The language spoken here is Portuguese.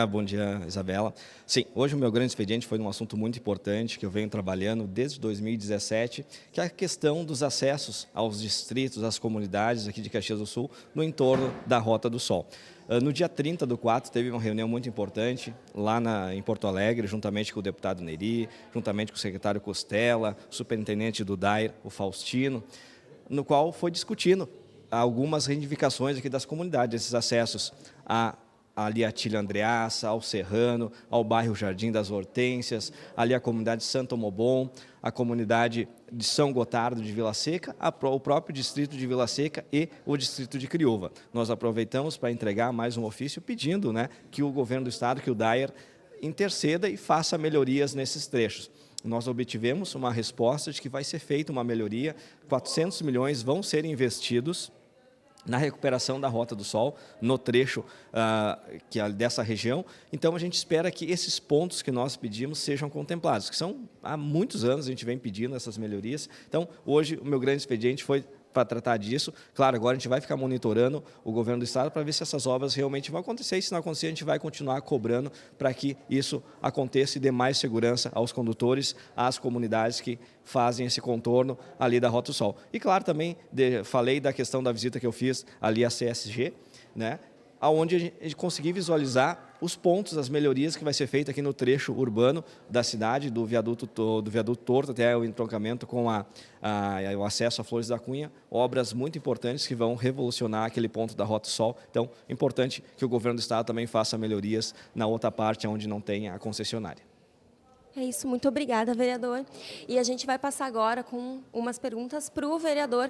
Bom dia, Isabela. Sim, hoje o meu grande expediente foi num assunto muito importante que eu venho trabalhando desde 2017, que é a questão dos acessos aos distritos, às comunidades aqui de Caxias do Sul, no entorno da Rota do Sol. No dia 30/4 teve uma reunião muito importante lá em Porto Alegre, juntamente com o deputado Neri, juntamente com o secretário Costela, o superintendente do DAIR, o Faustino, no qual foi discutindo algumas reivindicações aqui das comunidades, esses acessos ali a Tília Andreassa, ao Serrano, ao bairro Jardim das Hortênsias, ali a comunidade Santo Mobon, a comunidade de São Gotardo de Vila Seca, o próprio distrito de Vila Seca e o distrito de Criúva. Nós aproveitamos para entregar mais um ofício pedindo, que o governo do estado, que o DAIR, interceda e faça melhorias nesses trechos. Nós obtivemos uma resposta de que vai ser feita uma melhoria, 400 milhões vão ser investidos na recuperação da Rota do Sol, no trecho dessa região. Então, a gente espera que esses pontos que nós pedimos sejam contemplados, que são há muitos anos a gente vem pedindo essas melhorias. Então, hoje, o meu grande expediente foi para tratar disso. Claro, agora a gente vai ficar monitorando o governo do estado para ver se essas obras realmente vão acontecer, e se não acontecer, a gente vai continuar cobrando para que isso aconteça e dê mais segurança aos condutores, às comunidades que fazem esse contorno ali da Rota do Sol. E claro, também falei da questão da visita que eu fiz ali à CSG, onde a gente conseguiu visualizar os pontos, as melhorias que vai ser feita aqui no trecho urbano da cidade, do viaduto Torto até o entroncamento com o acesso a Flores da Cunha, obras muito importantes que vão revolucionar aquele ponto da Rota do Sol. Então, é importante que o governo do estado também faça melhorias na outra parte, onde não tem a concessionária. É isso, muito obrigada, vereador. E a gente vai passar agora com umas perguntas para o vereador